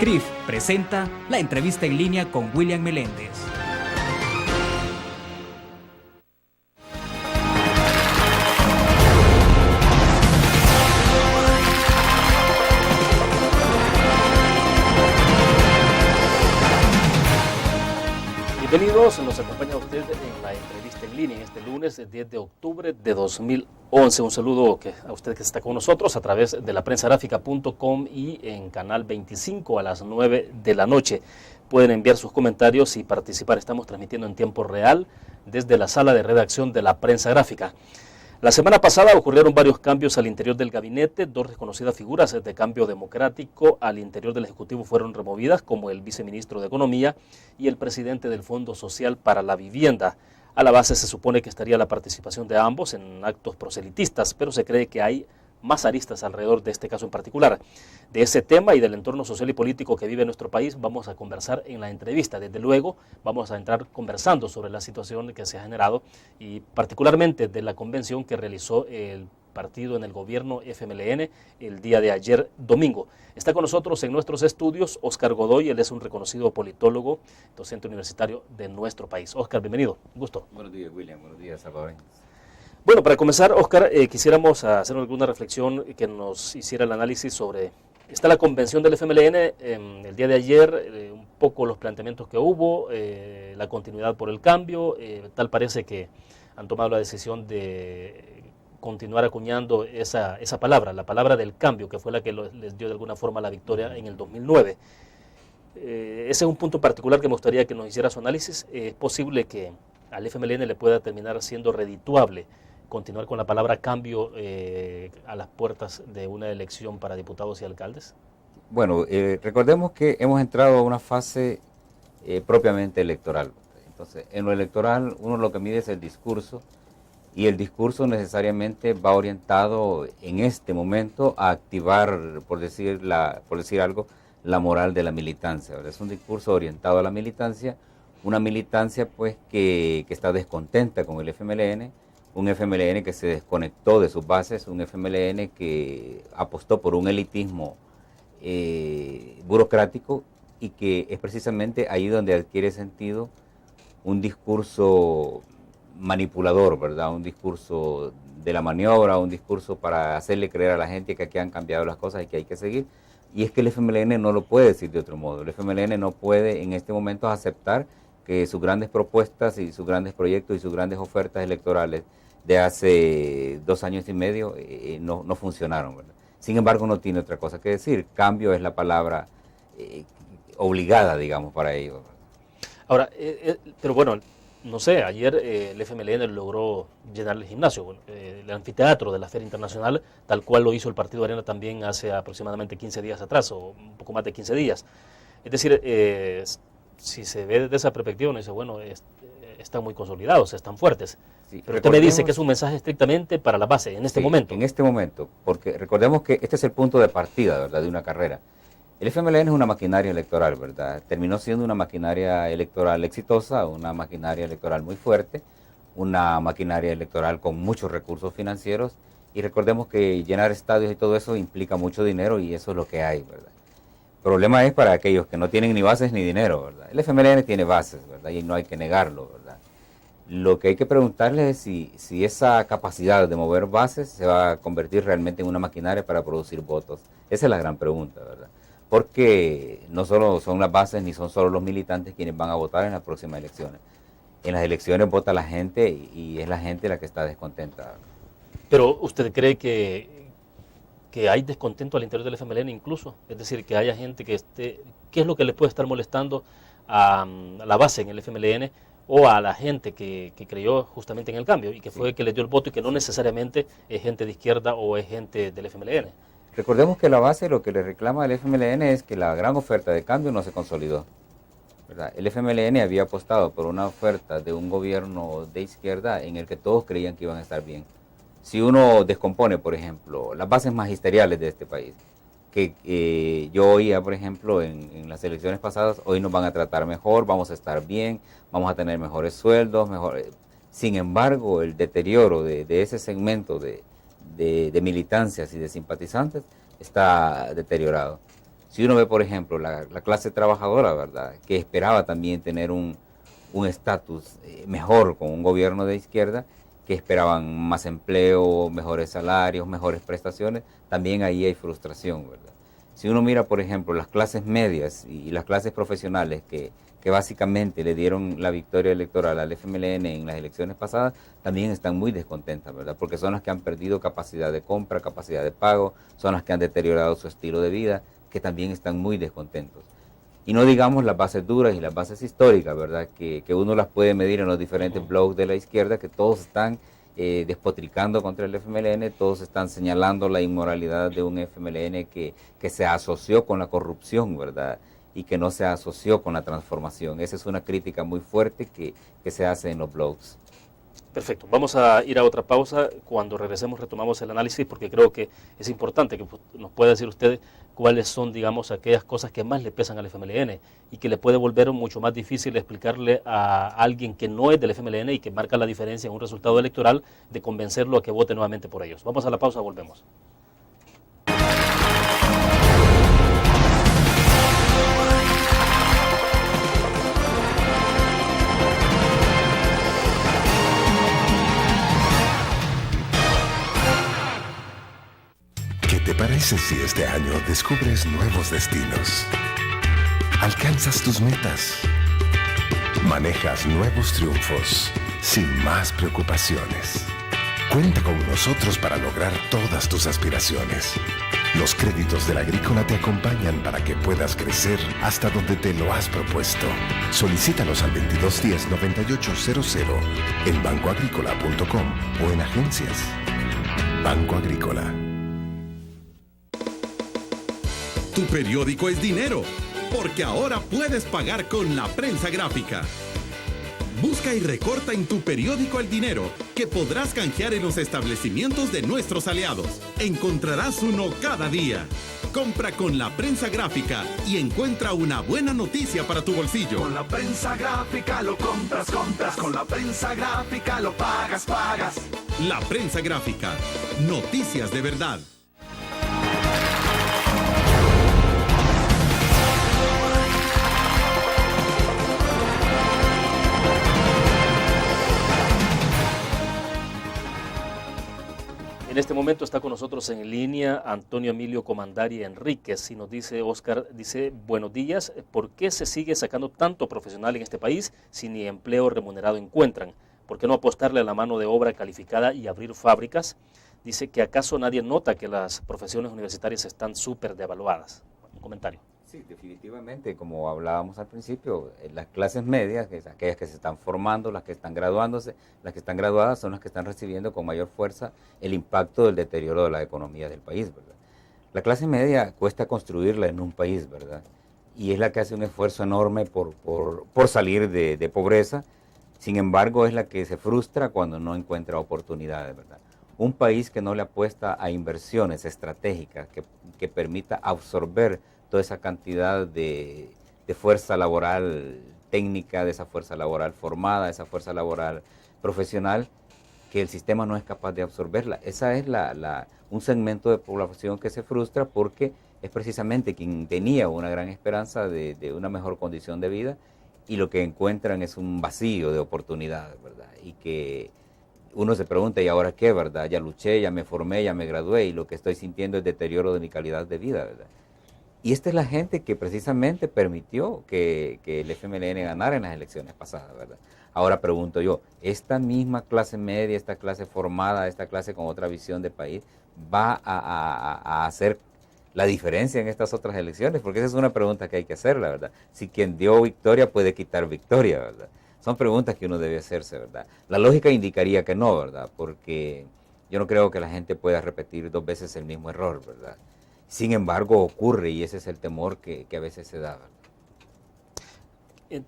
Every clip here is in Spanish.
CRIF presenta la entrevista en línea con William Meléndez. Bienvenidos, nos acompaña usted en la entrevista en línea en este lunes 10 de octubre de 2011. Un saludo a usted que está con nosotros a través de laprensagráfica.com y en Canal 25 a las 9 de la noche. Pueden enviar sus comentarios y participar. Estamos transmitiendo en tiempo real desde la sala de redacción de La Prensa Gráfica. La semana pasada ocurrieron varios cambios al interior del gabinete. Dos reconocidas figuras de cambio democrático al interior del Ejecutivo fueron removidas, como el viceministro de Economía y el presidente del Fondo Social para la Vivienda. A la base se supone que estaría la participación de ambos en actos proselitistas, pero se cree que hay más aristas alrededor de este caso en particular. De ese tema y del entorno social y político que vive nuestro país vamos a conversar en la entrevista. Desde luego vamos a entrar conversando sobre la situación que se ha generado y particularmente de la convención que realizó el partido en el gobierno FMLN el día de ayer domingo. Está con nosotros en nuestros estudios Óscar Godoy. Él es un reconocido politólogo, docente universitario de nuestro país. Óscar, bienvenido, un gusto. Buenos días, William. Buenos días, Salvador. Bueno, para comenzar, Óscar, quisiéramos hacer alguna reflexión que nos hiciera el análisis sobre... Está la convención del FMLN el día de ayer, un poco los planteamientos que hubo, la continuidad por el cambio, tal parece que han tomado la decisión de continuar acuñando esa palabra, la palabra del cambio, que fue la que les dio de alguna forma la victoria en el 2009. Ese es un punto particular que me gustaría que nos hiciera su análisis. ¿Es posible que al FMLN le pueda terminar siendo redituable continuar con la palabra cambio a las puertas de una elección para diputados y alcaldes? Bueno, recordemos que hemos entrado a una fase propiamente electoral. Entonces, en lo electoral uno lo que mide es el discurso, y el discurso necesariamente va orientado en este momento a activar, por decir algo, la moral de la militancia. Es un discurso orientado a la militancia, una militancia pues que está descontenta con el FMLN, un FMLN que se desconectó de sus bases, un FMLN que apostó por un elitismo burocrático, y que es precisamente ahí donde adquiere sentido un discurso manipulador, ¿verdad? Un discurso de la maniobra, un discurso para hacerle creer a la gente que aquí han cambiado las cosas y que hay que seguir. Y es que el FMLN no lo puede decir de otro modo. El FMLN no puede en este momento aceptar que sus grandes propuestas y sus grandes proyectos y sus grandes ofertas electorales de hace 2 años y medio no funcionaron, ¿verdad? Sin embargo, no tiene otra cosa que decir. Cambio es la palabra obligada, digamos, para ellos. Ahora, pero bueno, no sé, ayer el FMLN logró llenar el gimnasio, el anfiteatro de la Feria Internacional, tal cual lo hizo el Partido Arena también hace aproximadamente 15 días atrás, o un poco más de 15 días. Es decir, si se ve desde esa perspectiva, uno dice, bueno, están muy consolidados, están fuertes. Sí, pero usted me dice que es un mensaje estrictamente para la base, en este momento. En este momento, porque recordemos que este es el punto de partida, ¿verdad?, de una carrera. El FMLN es una maquinaria electoral, ¿verdad? Terminó siendo una maquinaria electoral exitosa, una maquinaria electoral muy fuerte, una maquinaria electoral con muchos recursos financieros, y recordemos que llenar estadios y todo eso implica mucho dinero, y eso es lo que hay, ¿verdad? El problema es para aquellos que no tienen ni bases ni dinero, ¿verdad? El FMLN tiene bases, ¿verdad? Y no hay que negarlo, ¿verdad? Lo que hay que preguntarle es si esa capacidad de mover bases se va a convertir realmente en una maquinaria para producir votos. Esa es la gran pregunta, ¿verdad? Porque no solo son las bases ni son solo los militantes quienes van a votar en las próximas elecciones. En las elecciones vota la gente y es la gente la que está descontenta. Pero ¿usted cree que hay descontento al interior del FMLN incluso? Es decir, que haya gente que esté... ¿Qué es lo que le puede estar molestando a la base en el FMLN o a la gente que creyó justamente en el cambio y que fue el que le dio el voto y que no necesariamente es gente de izquierda o es gente del FMLN? Recordemos que la base lo que le reclama al FMLN es que la gran oferta de cambio no se consolidó, ¿verdad? El FMLN había apostado por una oferta de un gobierno de izquierda en el que todos creían que iban a estar bien. Si uno descompone, por ejemplo, las bases magisteriales de este país, que yo oía, por ejemplo, en las elecciones pasadas, hoy nos van a tratar mejor, vamos a estar bien, vamos a tener mejores sueldos, Sin embargo, el deterioro de ese segmento de militancias y de simpatizantes está deteriorado. Si uno ve, por ejemplo, la clase trabajadora, ¿verdad?, que esperaba también tener un estatus mejor con un gobierno de izquierda, que esperaban más empleo, mejores salarios, mejores prestaciones, también ahí hay frustración, ¿verdad? Si uno mira, por ejemplo, las clases medias y las clases profesionales que básicamente le dieron la victoria electoral al FMLN en las elecciones pasadas, también están muy descontentas, ¿verdad? Porque son las que han perdido capacidad de compra, capacidad de pago, son las que han deteriorado su estilo de vida, que también están muy descontentos. Y no digamos las bases duras y las bases históricas, ¿verdad? Que uno las puede medir en los diferentes blogs de la izquierda, que todos están despotricando contra el FMLN, todos están señalando la inmoralidad de un FMLN que se asoció con la corrupción, ¿verdad?, y que no se asoció con la transformación. Esa es una crítica muy fuerte que se hace en los blogs. Perfecto, vamos a ir a otra pausa. Cuando regresemos retomamos el análisis, porque creo que es importante que nos pueda decir usted cuáles son, digamos, aquellas cosas que más le pesan al FMLN y que le puede volver mucho más difícil explicarle a alguien que no es del FMLN y que marca la diferencia en un resultado electoral, de convencerlo a que vote nuevamente por ellos. Vamos a la pausa, volvemos. ¿Qué te parece si este año descubres nuevos destinos? Alcanzas tus metas. Manejas nuevos triunfos sin más preocupaciones. Cuenta con nosotros para lograr todas tus aspiraciones. Los créditos de la Agrícola te acompañan para que puedas crecer hasta donde te lo has propuesto. Solicítalos al 2210-9800 en bancoagricola.com o en agencias. Banco Agrícola. Tu periódico es dinero, porque ahora puedes pagar con la prensa gráfica. Busca y recorta en tu periódico El Dinero, que podrás canjear en los establecimientos de nuestros aliados. Encontrarás uno cada día. Compra con la prensa gráfica y encuentra una buena noticia para tu bolsillo. Con la prensa gráfica lo compras. Con la prensa gráfica lo pagas. La prensa gráfica. Noticias de verdad. En este momento está con nosotros en línea Antonio Emilio Comandari Enríquez y nos dice, Oscar, dice, buenos días, ¿por qué se sigue sacando tanto profesional en este país si ni empleo remunerado encuentran? ¿Por qué no apostarle a la mano de obra calificada y abrir fábricas? Dice que acaso nadie nota que las profesiones universitarias están súper devaluadas. Un comentario. Sí, definitivamente, como hablábamos al principio, las clases medias, que es aquellas que se están formando, las que están graduándose, las que están graduadas son las que están recibiendo con mayor fuerza el impacto del deterioro de la economía del país, ¿verdad? La clase media cuesta construirla en un país, ¿verdad? Y es la que hace un esfuerzo enorme por salir de pobreza. Sin embargo, es la que se frustra cuando no encuentra oportunidades, ¿verdad? Un país que no le apuesta a inversiones estratégicas que permita absorber toda esa cantidad de fuerza laboral técnica, de esa fuerza laboral formada, de esa fuerza laboral profesional, que el sistema no es capaz de absorberla. Esa es un segmento de población que se frustra porque es precisamente quien tenía una gran esperanza de una mejor condición de vida, y lo que encuentran es un vacío de oportunidades, ¿verdad? Y que uno se pregunta, ¿y ahora qué, verdad? Ya luché, ya me formé, ya me gradué, y lo que estoy sintiendo es deterioro de mi calidad de vida, ¿verdad? Y esta es la gente que precisamente permitió que el FMLN ganara en las elecciones pasadas, ¿verdad? Ahora pregunto yo, ¿esta misma clase media, esta clase formada, esta clase con otra visión de país, va a hacer la diferencia en estas otras elecciones? Porque esa es una pregunta que hay que hacer, la verdad. Si quien dio victoria puede quitar victoria, ¿verdad? Son preguntas que uno debe hacerse, ¿verdad? La lógica indicaría que no, ¿verdad? Porque yo no creo que la gente pueda repetir 2 veces el mismo error, ¿verdad? Sin embargo, ocurre, y ese es el temor que a veces se da, ¿verdad?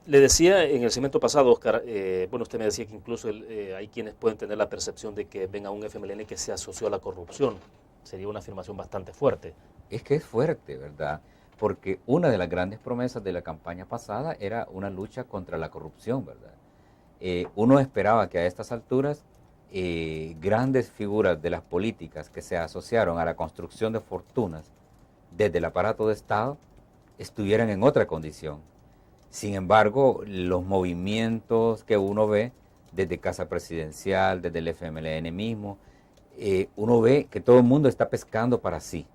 Le decía en el segmento pasado, Oscar, bueno, usted me decía que incluso hay quienes pueden tener la percepción de que venga un FMLN que se asoció a la corrupción. Sería una afirmación bastante fuerte. Es que es fuerte, ¿verdad? Porque una de las grandes promesas de la campaña pasada era una lucha contra la corrupción, ¿verdad? Uno esperaba que a estas alturas grandes figuras de las políticas que se asociaron a la construcción de fortunas desde el aparato de Estado estuvieran en otra condición. Sin embargo, los movimientos que uno ve desde Casa Presidencial, desde el FMLN mismo, uno ve que todo el mundo está pescando para sí.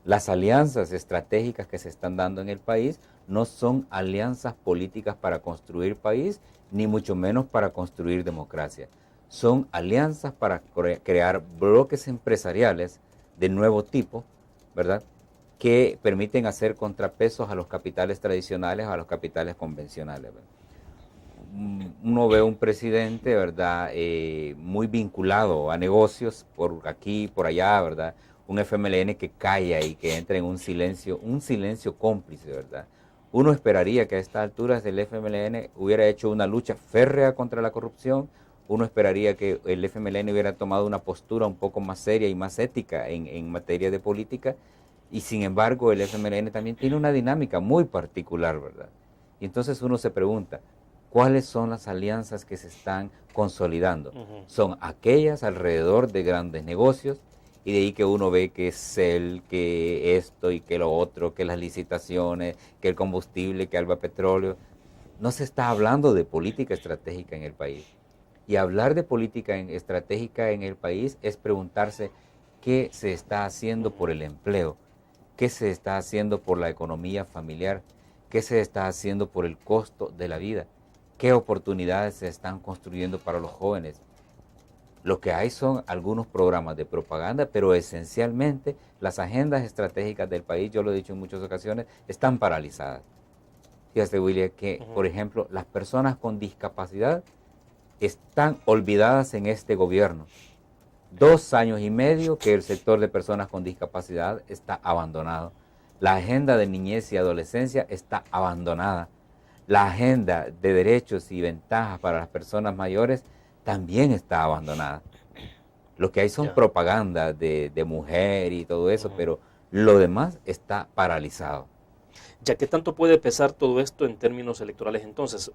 Las alianzas estratégicas que se están dando en el país no son alianzas políticas para construir país, ni mucho menos para construir democracia. Son alianzas para crear bloques empresariales de nuevo tipo, ¿verdad?, que permiten hacer contrapesos a los capitales tradicionales, a los capitales convencionales, ¿verdad? Uno ve un presidente, ¿verdad?, muy vinculado a negocios por aquí, por allá, ¿verdad?, un FMLN que calla y que entra en un silencio cómplice, ¿verdad? Uno esperaría que a estas alturas el FMLN hubiera hecho una lucha férrea contra la corrupción. Uno esperaría que el FMLN hubiera tomado una postura un poco más seria y más ética en materia de política, y sin embargo el FMLN también tiene una dinámica muy particular, ¿verdad? Y entonces uno se pregunta, ¿cuáles son las alianzas que se están consolidando? Son aquellas alrededor de grandes negocios, y de ahí que uno ve que Cel, que esto y que lo otro, que las licitaciones, que el combustible, que Alba Petróleo. No se está hablando de política estratégica en el país. Y hablar de política estratégica en el país es preguntarse qué se está haciendo por el empleo, qué se está haciendo por la economía familiar, qué se está haciendo por el costo de la vida, qué oportunidades se están construyendo para los jóvenes. Lo que hay son algunos programas de propaganda, pero esencialmente las agendas estratégicas del país, yo lo he dicho en muchas ocasiones, están paralizadas. Fíjate, William, que, por ejemplo, las personas con discapacidad están olvidadas en este gobierno. 2 años y medio que el sector de personas con discapacidad está abandonado. La agenda de niñez y adolescencia está abandonada. La agenda de derechos y ventajas para las personas mayores también está abandonada. Lo que hay son propaganda de mujer y todo eso, pero lo demás está paralizado. Ya que tanto puede pesar todo esto en términos electorales entonces,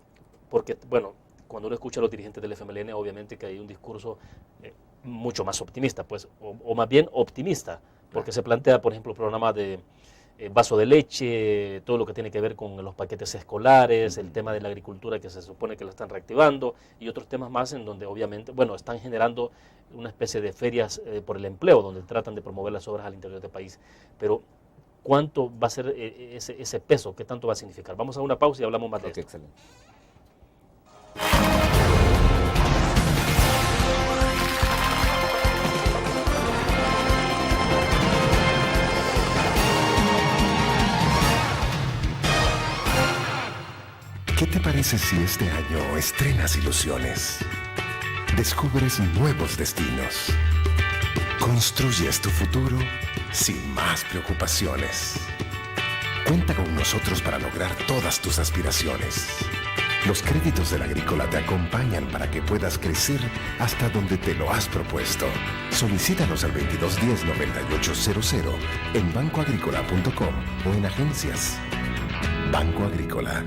porque, bueno, cuando uno escucha a los dirigentes del FMLN, obviamente que hay un discurso mucho más optimista, pues, o más bien optimista, porque se plantea, por ejemplo, el programa de vaso de leche, todo lo que tiene que ver con los paquetes escolares, el tema de la agricultura que se supone que lo están reactivando, y otros temas más en donde obviamente, bueno, están generando una especie de ferias por el empleo, donde tratan de promover las obras al interior del país. Pero, ¿cuánto va a ser ese peso? ¿Qué tanto va a significar? Vamos a una pausa y hablamos más de esto. Excelente. ¿Qué te parece si este año estrenas ilusiones? Descubres nuevos destinos. Construyes tu futuro sin más preocupaciones. Cuenta con nosotros para lograr todas tus aspiraciones. Los créditos del Agrícola te acompañan para que puedas crecer hasta donde te lo has propuesto. Solicítalos al 2210-9800 en bancoagricola.com o en agencias. Banco Agrícola.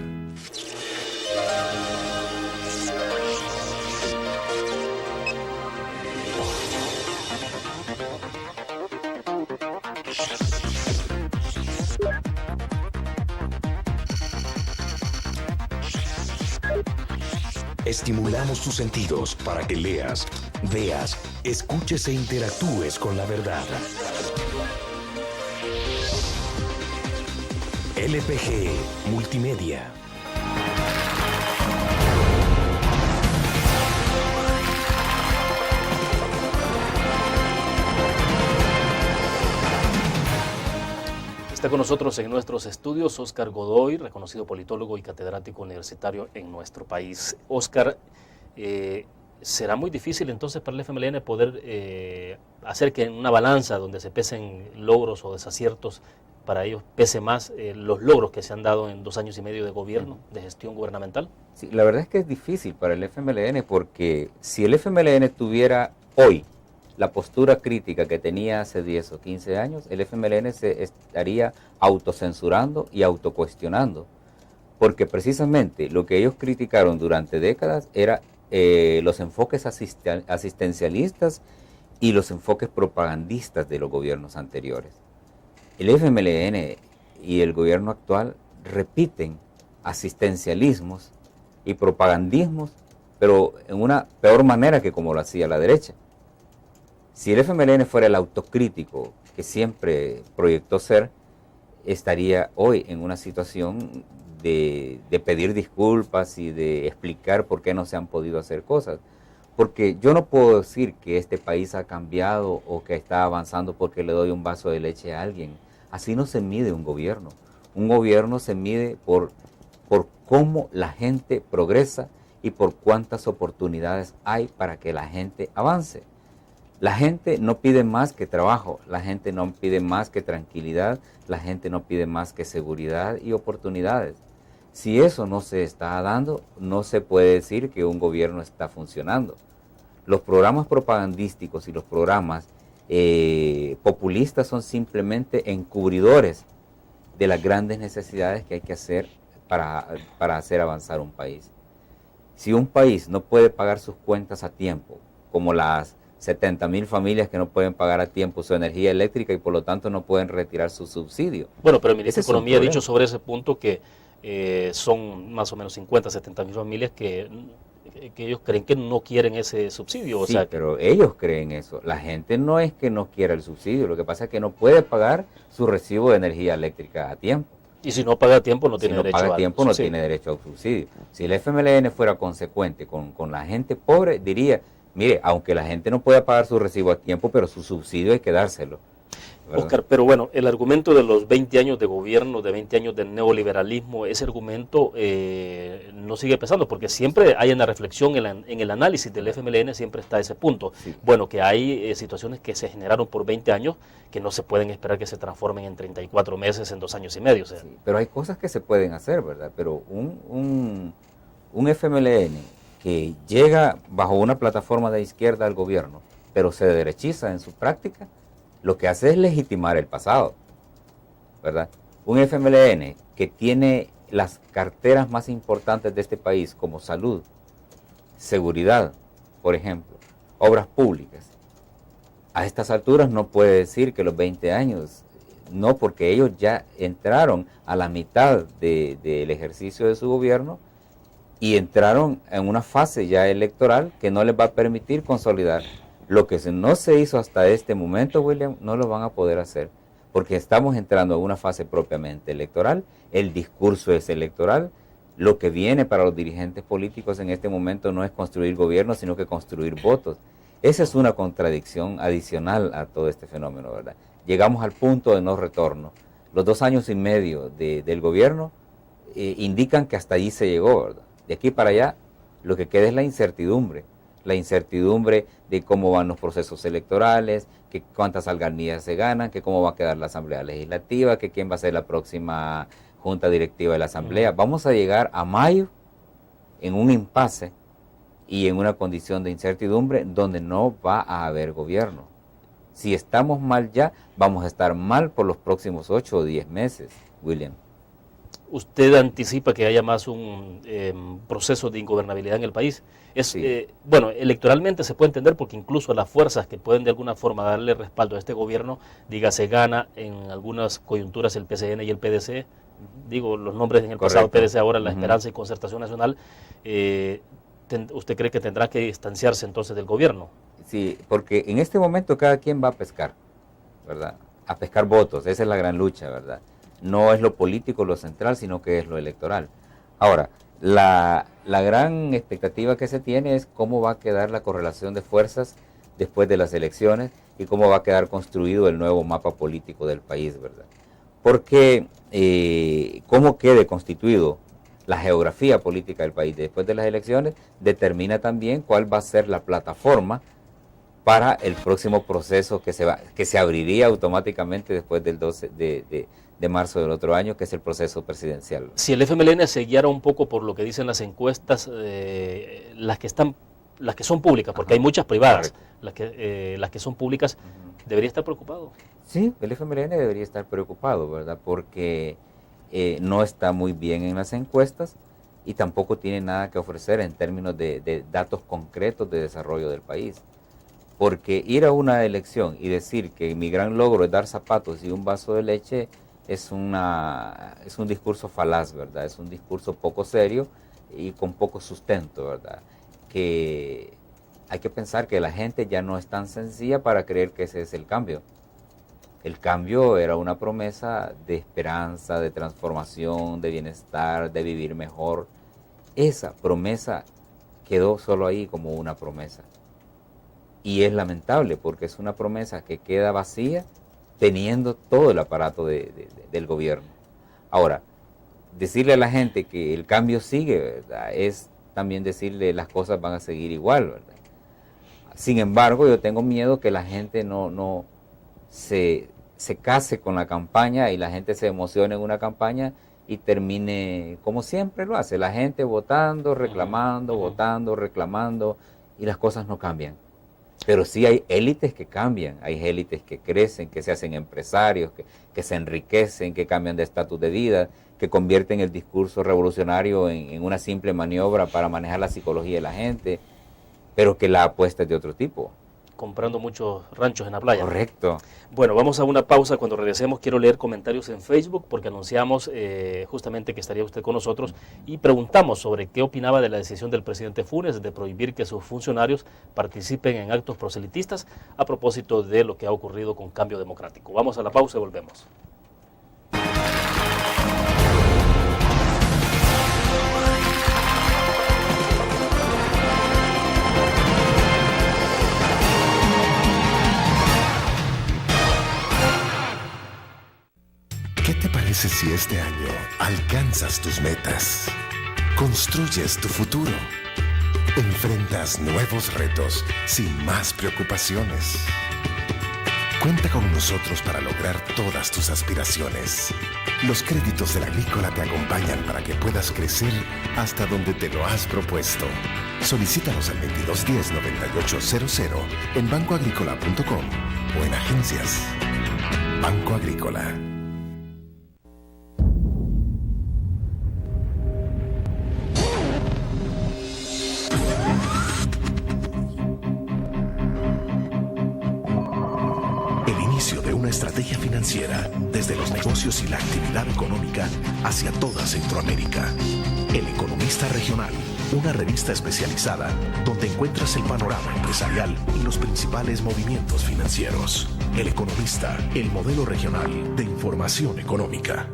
Estimulamos tus sentidos para que leas, veas, escuches e interactúes con la verdad. LPG Multimedia. Está con nosotros en nuestros estudios Óscar Godoy, reconocido politólogo y catedrático universitario en nuestro país. Óscar, ¿será muy difícil entonces para el FMLN poder hacer que en una balanza donde se pesen logros o desaciertos, para ellos pese más los logros que se han dado en 2 años y medio de gobierno, de gestión gubernamental? Sí, la verdad es que es difícil para el FMLN, porque si el FMLN tuviera hoy la postura crítica que tenía hace 10 o 15 años, el FMLN se estaría autocensurando y autocuestionando, porque precisamente lo que ellos criticaron durante décadas era los enfoques asistencialistas y los enfoques propagandistas de los gobiernos anteriores. El FMLN y el gobierno actual repiten asistencialismos y propagandismos, pero en una peor manera que como lo hacía la derecha. Si el FMLN fuera el autocrítico que siempre proyectó ser, estaría hoy en una situación de pedir disculpas y de explicar por qué no se han podido hacer cosas. Porque yo no puedo decir que este país ha cambiado o que está avanzando porque le doy un vaso de leche a alguien. Así no se mide un gobierno. Un gobierno se mide por cómo la gente progresa y por cuántas oportunidades hay para que la gente avance. La gente no pide más que trabajo, la gente no pide más que tranquilidad, la gente no pide más que seguridad y oportunidades. Si eso no se está dando, no se puede decir que un gobierno está funcionando. Los programas propagandísticos y los programas populistas son simplemente encubridores de las grandes necesidades que hay que hacer para hacer avanzar un país. Si un país no puede pagar sus cuentas a tiempo, como las 70,000 familias que no pueden pagar a tiempo su energía eléctrica y por lo tanto no pueden retirar su subsidio. Bueno, pero el ministro de Ese es un Economía ha dicho problema. sobre ese punto que son más o menos 50, 70,000 familias que ellos creen que no quieren ese subsidio. O Sí, sea, pero ellos creen eso. La gente no es que no quiera el subsidio, lo que pasa es que no puede pagar su recibo de energía eléctrica a tiempo. y si no paga a tiempo no Si tiene no derecho paga a al tiempo no subsidio. tiene derecho al subsidio. Si el FMLN fuera consecuente con la gente pobre, diría, mire, aunque la gente no pueda pagar su recibo a tiempo, pero su subsidio hay que dárselo. ¿verdad? Oscar, pero bueno, el argumento de los 20 años de gobierno, de 20 años de neoliberalismo, ese argumento no sigue pesando, porque siempre hay en la reflexión, en el análisis del FMLN, siempre está ese punto. Sí. Bueno, que hay situaciones que se generaron por 20 años que no se pueden esperar que se transformen en 34 meses, en 2 años y medio. O sea, Sí, pero hay cosas que se pueden hacer, ¿verdad? Pero un FMLN que llega bajo una plataforma de izquierda al gobierno, pero se derechiza en su práctica, lo que hace es legitimar el pasado, ¿verdad? Un FMLN que tiene las carteras más importantes de este país, como salud, seguridad, por ejemplo, obras públicas, a estas alturas no puede decir que los 20 años, no, porque ellos ya entraron a la mitad del ejercicio de su gobierno y entraron en una fase ya electoral que no les va a permitir consolidar. Lo que no se hizo hasta este momento, William, no lo van a poder hacer, porque estamos entrando en una fase propiamente electoral, el discurso es electoral, lo que viene para los dirigentes políticos en este momento no es construir gobierno, sino que construir votos. Esa es una contradicción adicional a todo este fenómeno, ¿verdad? Llegamos al punto de no retorno. Los 2 años y medio del gobierno indican que hasta allí se llegó, ¿verdad? De aquí para allá, lo que queda es la incertidumbre de cómo van los procesos electorales, que cuántas alcaldías se ganan, que cómo va a quedar la Asamblea Legislativa, que quién va a ser la próxima Junta Directiva de la Asamblea. Vamos a llegar a mayo en un impasse y en una condición de incertidumbre donde no va a haber gobierno. Si estamos mal ya, vamos a estar mal por los próximos 8 o 10 meses, William. ¿Usted anticipa que haya más un proceso de ingobernabilidad en el país? Sí. Bueno, electoralmente se puede entender porque incluso las fuerzas que pueden de alguna forma darle respaldo a este gobierno, dígase gana en algunas coyunturas el PCN y el PDC, digo los nombres en el pasado, Correcto. PDC ahora La Ujú. Esperanza y Concertación Nacional, ¿usted cree que tendrá que distanciarse entonces del gobierno? Sí, porque en este momento cada quien va a pescar, ¿verdad? A pescar votos, esa es la gran lucha, ¿verdad? No es lo político lo central, sino que es lo electoral. Ahora, la gran expectativa que se tiene es cómo va a quedar la correlación de fuerzas después de las elecciones y cómo va a quedar construido el nuevo mapa político del país, ¿verdad? Porque cómo quede constituido la geografía política del país después de las elecciones determina también cuál va a ser la plataforma para el próximo proceso que se abriría automáticamente después del 12 de marzo del otro año, que es el proceso presidencial. Si el FMLN se guiara un poco por lo que dicen las encuestas, las que son públicas, porque Ajá. hay muchas privadas, Correcto. las que son públicas, debería estar preocupado. Sí, el FMLN debería estar preocupado, ¿verdad? Porque no está muy bien en las encuestas y tampoco tiene nada que ofrecer en términos de datos concretos de desarrollo del país. Porque ir a una elección y decir que mi gran logro es dar zapatos y un vaso de leche es un discurso falaz, ¿verdad? Es un discurso poco serio y con poco sustento, ¿verdad? Que hay que pensar que la gente ya no es tan sencilla para creer que ese es el cambio. El cambio era una promesa de esperanza, de transformación, de bienestar, de vivir mejor. Esa promesa quedó solo ahí como una promesa. Y es lamentable porque es una promesa que queda vacía teniendo todo el aparato del gobierno. Ahora, decirle a la gente que el cambio sigue, ¿verdad?, es también decirle las cosas van a seguir igual, ¿verdad? Sin embargo, yo tengo miedo que la gente no se case con la campaña y la gente se emocione en una campaña y termine como siempre lo hace, la gente votando, reclamando, votando, reclamando, y las cosas no cambian. Pero sí hay élites que cambian, hay élites que crecen, que se hacen empresarios, que se enriquecen, que cambian de estatus de vida, que convierten el discurso revolucionario en una simple maniobra para manejar la psicología de la gente, pero que la apuesta es de otro tipo. Comprando muchos ranchos en la playa. Correcto. Bueno, vamos a una pausa. Cuando regresemos quiero leer comentarios en Facebook porque anunciamos justamente que estaría usted con nosotros y preguntamos sobre qué opinaba de la decisión del presidente Funes de prohibir que sus funcionarios participen en actos proselitistas a propósito de lo que ha ocurrido con Cambio Democrático. Vamos a la pausa y volvemos. ¿Qué te parece si este año alcanzas tus metas? Construyes tu futuro. Enfrentas nuevos retos sin más preocupaciones. Cuenta con nosotros para lograr todas tus aspiraciones. Los créditos del Agrícola te acompañan para que puedas crecer hasta donde te lo has propuesto. Solicítalos al 2210-9800 en bancoagrícola.com o en agencias. Banco Agrícola. Una estrategia financiera desde los negocios y la actividad económica hacia toda Centroamérica. El Economista Regional, una revista especializada donde encuentras el panorama empresarial y los principales movimientos financieros. El Economista, el modelo regional de información económica.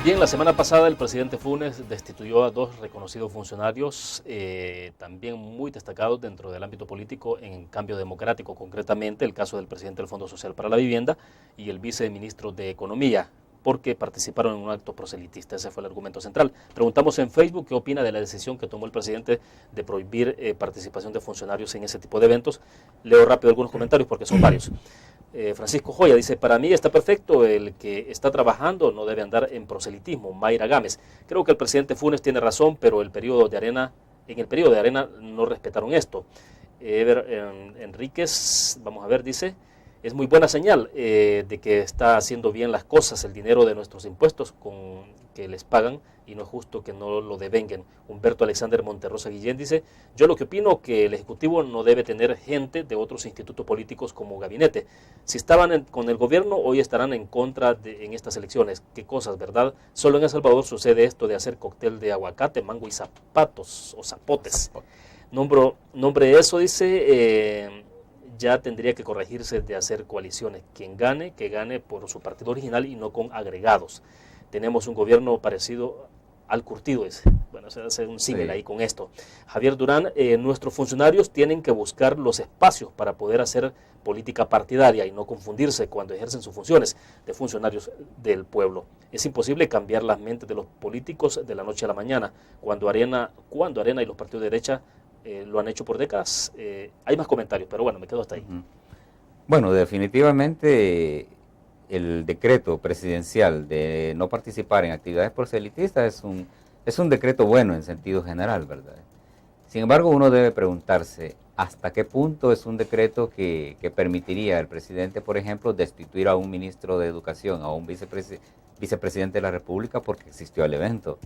Bien, la semana pasada el presidente Funes destituyó a 2 reconocidos funcionarios, también muy destacados dentro del ámbito político en Cambio Democrático, concretamente el caso del presidente del Fondo Social para la Vivienda y el viceministro de Economía, porque participaron en un acto proselitista. Ese fue el argumento central. Preguntamos en Facebook qué opina de la decisión que tomó el presidente de prohibir participación de funcionarios en ese tipo de eventos. Leo rápido algunos comentarios porque son varios. Francisco Joya dice, para mí está perfecto, el que está trabajando no debe andar en proselitismo. Mayra Gámez, creo que el presidente Funes tiene razón, pero en el periodo de Arena no respetaron esto. Ever Enríquez, vamos a ver, dice, es muy buena señal de que está haciendo bien las cosas, el dinero de nuestros impuestos que les pagan y no es justo que no lo devenguen. Humberto Alexander Monterrosa Guillén dice, yo lo que opino que el Ejecutivo no debe tener gente de otros institutos políticos como gabinete. Si estaban con el gobierno, hoy estarán en contra en estas elecciones. Qué cosas, ¿verdad? Solo en El Salvador sucede esto de hacer cóctel de aguacate, mango y zapatos o zapotes. Nombre eso, dice, ya tendría que corregirse de hacer coaliciones. Quien gane, que gane por su partido original y no con agregados. Tenemos un gobierno parecido al curtido ese. Bueno, se hace un símil ahí con esto. Javier Durán, nuestros funcionarios tienen que buscar los espacios para poder hacer política partidaria y no confundirse cuando ejercen sus funciones de funcionarios del pueblo. Es imposible cambiar las mentes de los políticos de la noche a la mañana. Cuando Arena y los partidos de derecha lo han hecho por décadas. Hay más comentarios, pero bueno, me quedo hasta ahí. Bueno, definitivamente el decreto presidencial de no participar en actividades proselitistas es un decreto bueno en sentido general, ¿verdad? Sin embargo, uno debe preguntarse hasta qué punto es un decreto que permitiría al presidente, por ejemplo, destituir a un ministro de Educación, a un vicepresidente de la República porque existió el evento.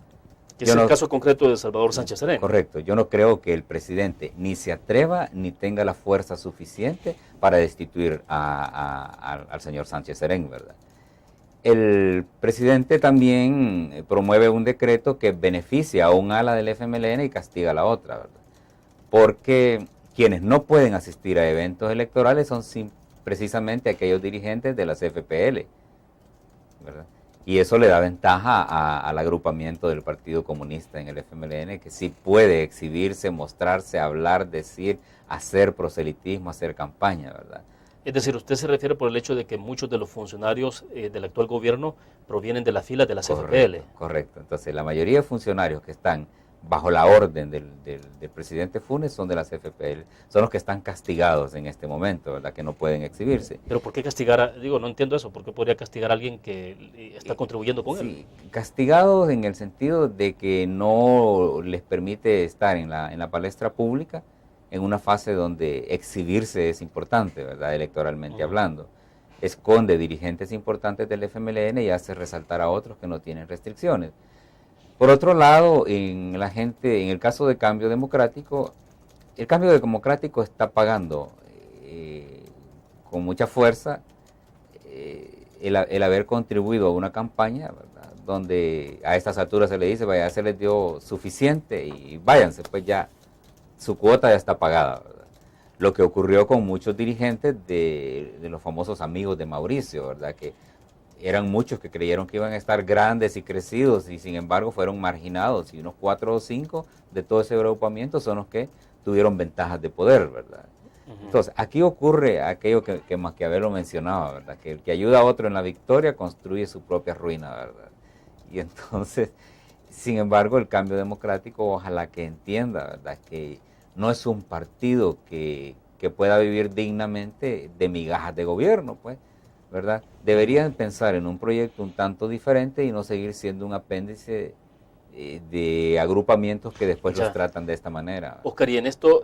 Que es el caso concreto de Salvador Sánchez Serén. Correcto. Yo no creo que el presidente ni se atreva ni tenga la fuerza suficiente para destituir al señor Sánchez Serén, ¿verdad? El presidente también promueve un decreto que beneficia a un ala del FMLN y castiga a la otra, ¿verdad? Porque quienes no pueden asistir a eventos electorales son precisamente aquellos dirigentes de las FPL, ¿verdad? Y eso le da ventaja al agrupamiento del Partido Comunista en el FMLN, que sí puede exhibirse, mostrarse, hablar, decir, hacer proselitismo, hacer campaña, ¿verdad? Es decir, usted se refiere por el hecho de que muchos de los funcionarios del actual gobierno provienen de las filas de las FPL. Correcto. Entonces, la mayoría de funcionarios que están bajo la orden del presidente Funes son de las FPL, son los que están castigados en este momento, ¿verdad? Que no pueden exhibirse. Pero ¿por qué castigar? No entiendo eso, ¿por qué podría castigar a alguien que está contribuyendo con él? Castigados en el sentido de que no les permite estar en la palestra pública en una fase donde exhibirse es importante, ¿verdad? Electoralmente hablando. Esconde dirigentes importantes del FMLN y hace resaltar a otros que no tienen restricciones. Por otro lado, en el caso de Cambio Democrático, el Cambio Democrático está pagando con mucha fuerza el haber contribuido a una campaña, ¿verdad? Donde a estas alturas se le dice, vaya, se les dio suficiente y váyanse, pues ya su cuota ya está pagada, ¿verdad? Lo que ocurrió con muchos dirigentes de los famosos amigos de Mauricio, ¿verdad? Que eran muchos que creyeron que iban a estar grandes y crecidos y sin embargo fueron marginados, y unos 4 o 5 de todo ese agrupamiento son los que tuvieron ventajas de poder, ¿verdad? Entonces, aquí ocurre aquello que Maquiavelo mencionaba, ¿verdad? Que el que ayuda a otro en la victoria construye su propia ruina, ¿verdad? Y entonces, sin embargo, el Cambio Democrático ojalá que entienda, ¿verdad? Que no es un partido que pueda vivir dignamente de migajas de gobierno, pues, ¿verdad? Deberían pensar en un proyecto un tanto diferente y no seguir siendo un apéndice de agrupamientos que después los tratan de esta manera. Oscar, y en esto,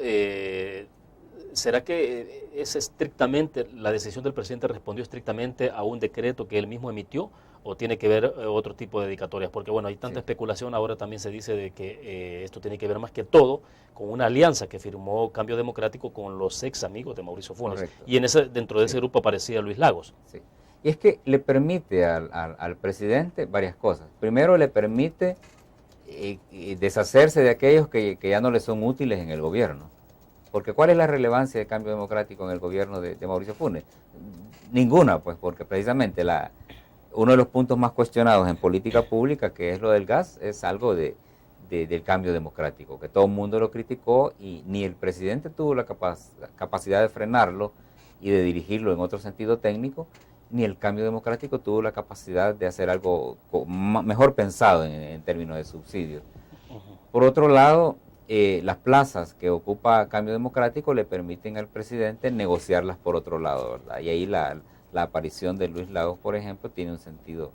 ¿será que es estrictamente, la decisión del presidente respondió estrictamente a un decreto que él mismo emitió, o tiene que ver otro tipo de dedicatorias? Porque bueno, hay tanta especulación, ahora también se dice de que esto tiene que ver más que todo con una alianza que firmó Cambio Democrático con los ex amigos de Mauricio Funes. Correcto. Y dentro de ese grupo aparecía Luis Lagos. Sí. Y es que le permite al presidente varias cosas. Primero, le permite deshacerse de aquellos que ya no le son útiles en el gobierno. Porque ¿cuál es la relevancia del Cambio Democrático en el gobierno de Mauricio Funes? Ninguna, pues, porque precisamente uno de los puntos más cuestionados en política pública, que es lo del gas, es algo del Cambio Democrático, que todo el mundo lo criticó y ni el presidente tuvo la capacidad de frenarlo y de dirigirlo en otro sentido técnico, ni el Cambio Democrático tuvo la capacidad de hacer algo mejor pensado en términos de subsidios. Por otro lado, las plazas que ocupa Cambio Democrático le permiten al presidente negociarlas por otro lado, ¿verdad? Y ahí la aparición de Luis Lagos, por ejemplo, tiene un sentido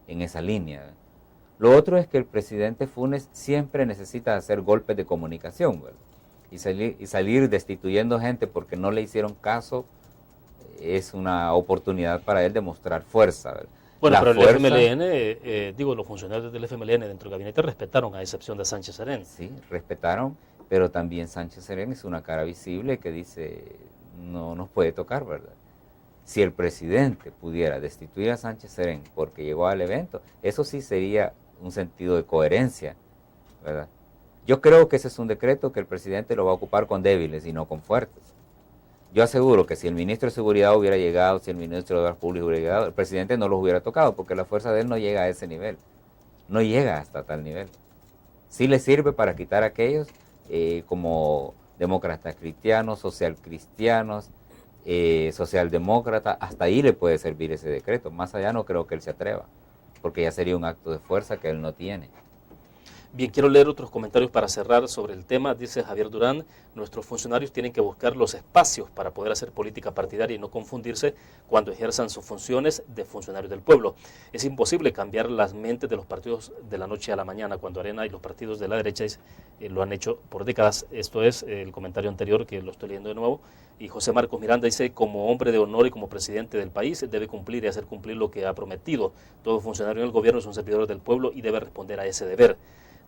en esa línea. Lo otro es que el presidente Funes siempre necesita hacer golpes de comunicación, ¿verdad? Y salir destituyendo gente porque no le hicieron caso es una oportunidad para él de mostrar fuerza, ¿verdad? Bueno, pero el FMLN, los funcionarios del FMLN dentro del gabinete respetaron, a excepción de Sánchez Serén. Sí, respetaron, pero también Sánchez Serén es una cara visible que dice, no nos puede tocar, ¿verdad? Si el presidente pudiera destituir a Sánchez Serén porque llegó al evento, eso sí sería un sentido de coherencia, ¿verdad? Yo creo que ese es un decreto que el presidente lo va a ocupar con débiles y no con fuertes. Yo aseguro que si el ministro de Seguridad hubiera llegado, si el ministro de Obras Públicas hubiera llegado, el presidente no los hubiera tocado porque la fuerza de él no llega a ese nivel, no llega hasta tal nivel. Sí le sirve para quitar a aquellos como demócratas cristianos, social cristianos, socialdemócrata, hasta ahí le puede servir ese decreto. Más allá no creo que él se atreva, porque ya sería un acto de fuerza que él no tiene. Bien, quiero leer otros comentarios para cerrar sobre el tema. Dice Javier Durán, nuestros funcionarios tienen que buscar los espacios para poder hacer política partidaria y no confundirse cuando ejerzan sus funciones de funcionarios del pueblo. Es imposible cambiar las mentes de los partidos de la noche a la mañana, cuando Arena y los partidos de la derecha lo han hecho por décadas. Esto es el comentario anterior, que lo estoy leyendo de nuevo. Y José Marcos Miranda dice, como hombre de honor y como presidente del país, debe cumplir y hacer cumplir lo que ha prometido. Todo funcionario en el gobierno es un servidor del pueblo y debe responder a ese deber.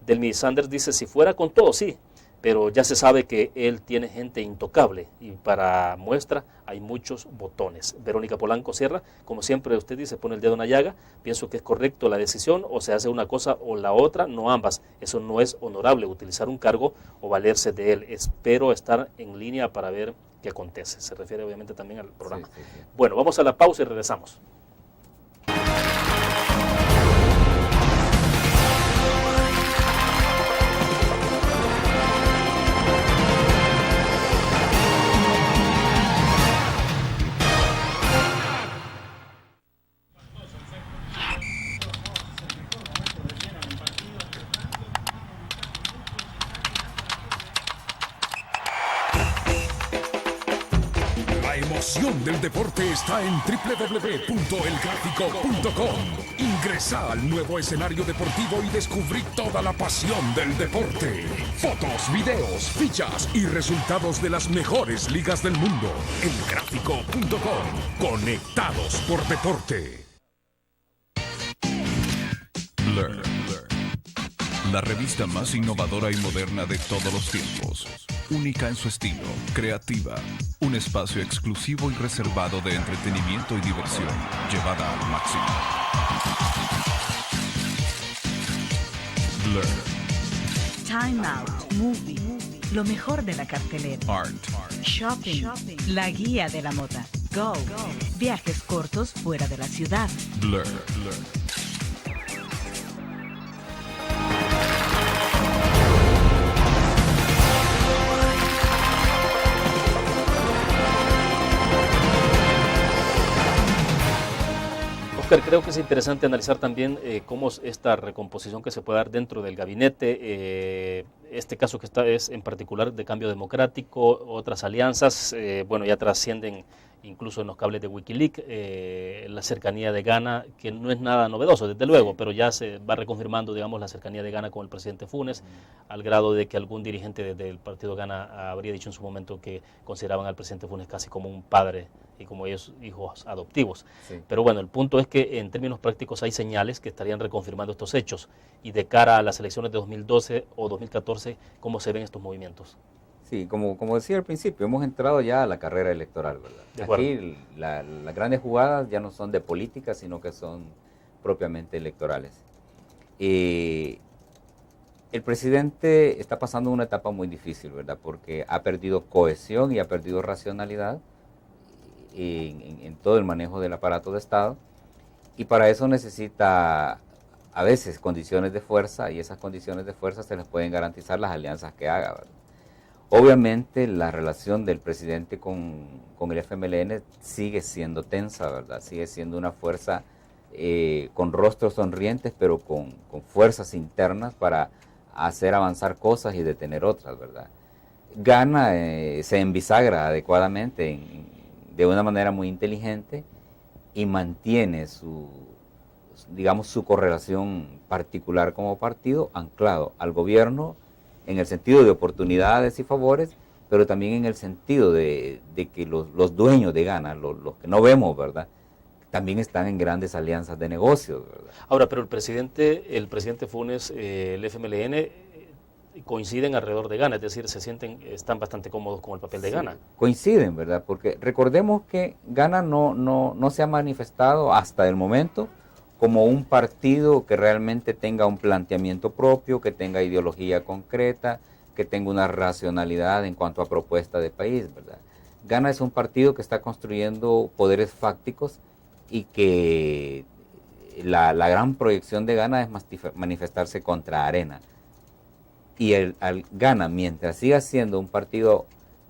Delmi Sanders dice, si fuera con todo, sí, pero ya se sabe que él tiene gente intocable y para muestra hay muchos botones. Verónica Polanco Sierra, como siempre usted dice, pone el dedo en la llaga, pienso que es correcto la decisión, o se hace una cosa o la otra, no ambas. Eso no es honorable, utilizar un cargo o valerse de él. Espero estar en línea para ver qué acontece. Se refiere obviamente también al programa. Sí. Bueno, vamos a la pausa y regresamos. La emoción del deporte está en www.elgráfico.com. Ingresa al nuevo escenario deportivo y descubrí toda la pasión del deporte. Fotos, videos, fichas y resultados de las mejores ligas del mundo. Elgráfico.com. Conectados por deporte. Blur. La revista más innovadora y moderna de todos los tiempos. Única en su estilo, creativa. Un espacio exclusivo y reservado de entretenimiento y diversión, llevada al máximo. Blur. Time Out, Movie, lo mejor de la cartelera. Art. Shopping, la guía de la moda. Go, viajes cortos fuera de la ciudad. Blur. Oscar, creo que es interesante analizar también cómo es esta recomposición que se puede dar dentro del gabinete, este caso que es en particular de Cambio Democrático, otras alianzas, bueno, ya trascienden incluso en los cables de Wikileaks, la cercanía de Ghana, que no es nada novedoso, desde luego, pero ya se va reconfirmando, digamos, la cercanía de Ghana con el presidente Funes, al grado de que algún dirigente del partido Ghana habría dicho en su momento que consideraban al presidente Funes casi como un padre y como ellos hijos adoptivos. Sí. Pero bueno, el punto es que en términos prácticos hay señales que estarían reconfirmando estos hechos, y de cara a las elecciones de 2012 o 2014, ¿cómo se ven estos movimientos? Sí, como decía al principio, hemos entrado ya a la carrera electoral, ¿verdad? De acuerdo. Aquí las grandes jugadas ya no son de política, sino que son propiamente electorales. El presidente está pasando una etapa muy difícil, ¿verdad? Porque ha perdido cohesión y ha perdido racionalidad en todo el manejo del aparato de Estado, y para eso necesita a veces condiciones de fuerza, y esas condiciones de fuerza se les pueden garantizar las alianzas que haga, ¿verdad? Obviamente la relación del presidente con el FMLN sigue siendo tensa, ¿verdad? Sigue siendo una fuerza con rostros sonrientes, pero con fuerzas internas para hacer avanzar cosas y detener otras, ¿verdad? Ghana se enbisagra adecuadamente de una manera muy inteligente y mantiene digamos, su correlación particular como partido anclado al gobierno, en el sentido de oportunidades y favores, pero también en el sentido de que los dueños de Ghana, los que no vemos, ¿verdad?, también están en grandes alianzas de negocios, ¿verdad? Ahora, pero el presidente Funes, el FMLN, coinciden alrededor de Ghana, es decir, están bastante cómodos con el papel de Ghana. Coinciden, ¿verdad? Porque recordemos que Ghana no se ha manifestado hasta el momento como un partido que realmente tenga un planteamiento propio, que tenga ideología concreta, que tenga una racionalidad en cuanto a propuesta de país, ¿verdad? Ghana es un partido que está construyendo poderes fácticos y que la gran proyección de Ghana es manifestarse contra Arena. Y al Ghana, mientras siga siendo un partido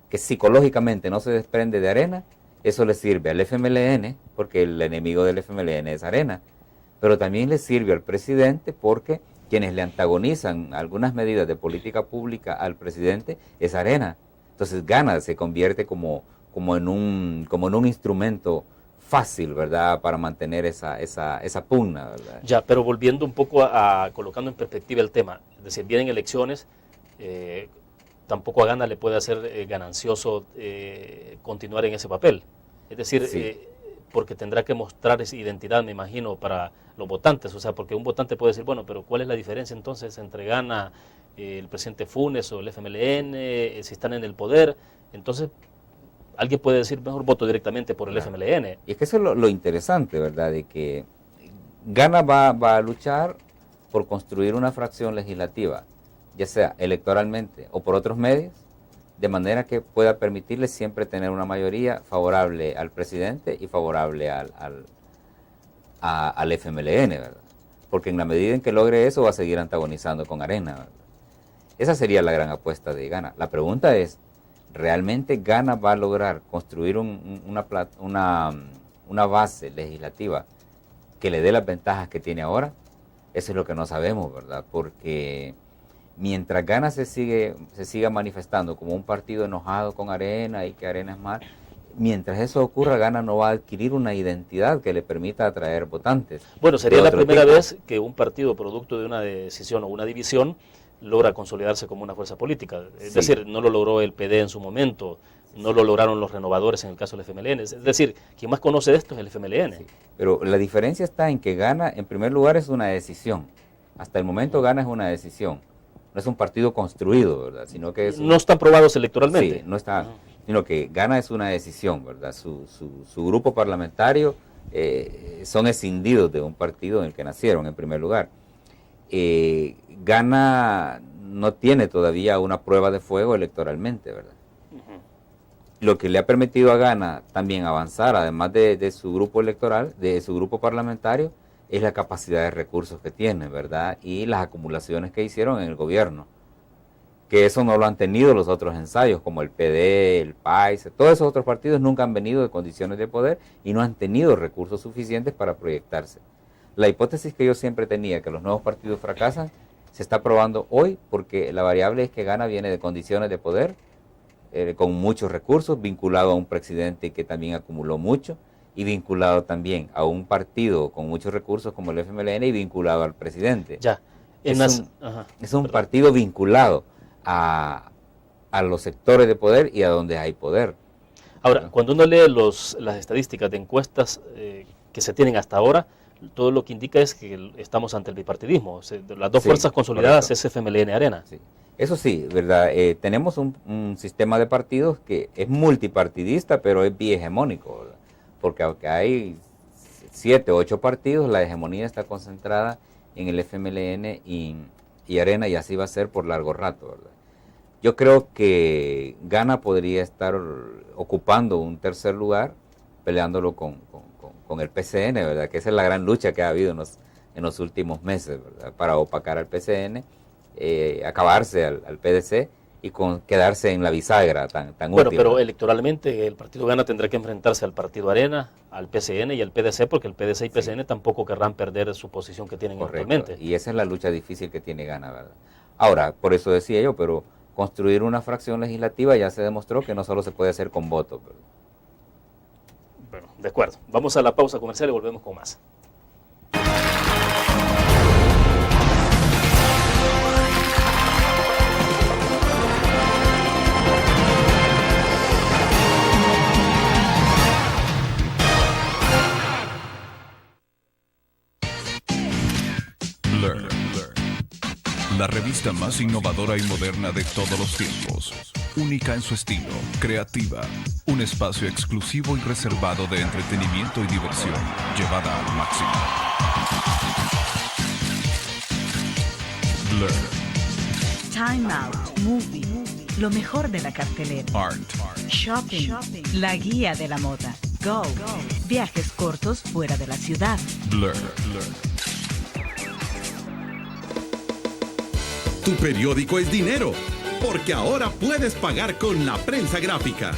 que psicológicamente no se desprende de Arena, eso le sirve al FMLN, porque el enemigo del FMLN es Arena, pero también le sirve al presidente porque quienes le antagonizan algunas medidas de política pública al presidente es Arena. Entonces Ghana se convierte como en un instrumento fácil, ¿verdad?, para mantener esa pugna, ¿verdad? Ya, pero volviendo un poco colocando en perspectiva el tema, es decir, vienen elecciones, tampoco a Ghana le puede hacer ganancioso continuar en ese papel. Es decir, Sí. porque tendrá que mostrar esa identidad, me imagino, para los votantes. O sea, porque un votante puede decir, bueno, pero ¿cuál es la diferencia entonces entre Gana, el presidente Funes o el FMLN, si están en el poder? Entonces, alguien puede decir, mejor voto directamente por el FMLN. Y es que eso es lo interesante, ¿verdad? De que Gana va a luchar por construir una fracción legislativa, ya sea electoralmente o por otros medios, de manera que pueda permitirle siempre tener una mayoría favorable al presidente y favorable al FMLN, ¿verdad? Porque en la medida en que logre eso va a seguir antagonizando con Arena, ¿verdad? Esa sería la gran apuesta de Gana. La pregunta es, ¿realmente Gana va a lograr construir una base legislativa que le dé las ventajas que tiene ahora? Eso es lo que no sabemos, ¿verdad? Porque mientras Gana se siga manifestando como un partido enojado con Arena y que Arena es mal, mientras eso ocurra, Gana no va a adquirir una identidad que le permita atraer votantes. Bueno, sería la primera vez que un partido producto de una decisión o una división logra consolidarse como una fuerza política. Es decir, no lo logró el PD en su momento, no lo lograron los renovadores en el caso del FMLN. Es decir, quien más conoce de esto es el FMLN. Sí, pero la diferencia está en que Gana, en primer lugar, es una decisión. Hasta el momento Gana es una decisión. No es un partido construido, ¿verdad? Sino que no están probados electoralmente. Sí, no está, sino que Gana es una decisión, ¿verdad? Su grupo parlamentario son escindidos de un partido en el que nacieron, en primer lugar. Gana no tiene todavía una prueba de fuego electoralmente, ¿verdad? Lo que le ha permitido a Gana también avanzar, además de su grupo electoral, de su grupo parlamentario, es la capacidad de recursos que tiene, ¿verdad? Y las acumulaciones que hicieron en el gobierno. Que eso no lo han tenido los otros ensayos, como el PD, el PAIS, todos esos otros partidos nunca han venido de condiciones de poder y no han tenido recursos suficientes para proyectarse. La hipótesis que yo siempre tenía, que los nuevos partidos fracasan, se está probando hoy porque la variable es que Gana viene de condiciones de poder, con muchos recursos, vinculado a un presidente que también acumuló mucho, y vinculado también a un partido con muchos recursos como el FMLN y vinculado al presidente. Ya. Es un partido vinculado a los sectores de poder y a donde hay poder. Ahora, cuando uno lee las estadísticas de encuestas que se tienen hasta ahora, todo lo que indica es que estamos ante el bipartidismo. O sea, las dos fuerzas consolidadas, correcto, es FMLN Arena. Sí. Eso sí, ¿verdad? Tenemos un sistema de partidos que es multipartidista, pero es bihegemónico, ¿verdad? Porque aunque hay 7 o 8 partidos, la hegemonía está concentrada en el FMLN y Arena, y así va a ser por largo rato, ¿verdad? Yo creo que Gana podría estar ocupando un tercer lugar, peleándolo con el PCN, ¿verdad? Que esa es la gran lucha que ha habido en los últimos meses, ¿verdad? Para opacar al PCN, acabarse al PDC y quedarse en la bisagra tan bueno, útil. Pero electoralmente el partido Gana tendrá que enfrentarse al partido Arena, al PCN y al PDC, porque el PDC y PCN tampoco querrán perder su posición que tienen actualmente. Y esa es la lucha difícil que tiene Gana, ¿verdad? Ahora, por eso decía yo, pero construir una fracción legislativa ya se demostró que no solo se puede hacer con votos, ¿verdad? Bueno, de acuerdo. Vamos a la pausa comercial y volvemos con más. Learn. La revista más innovadora y moderna de todos los tiempos. Única en su estilo, creativa. Un espacio exclusivo y reservado de entretenimiento y diversión, llevada al máximo. Learn. Time Out, Movie, lo mejor de la cartelera. Art. Shopping, la guía de la moda. Go, viajes cortos fuera de la ciudad. Blur. Tu periódico es dinero, porque ahora puedes pagar con la prensa gráfica.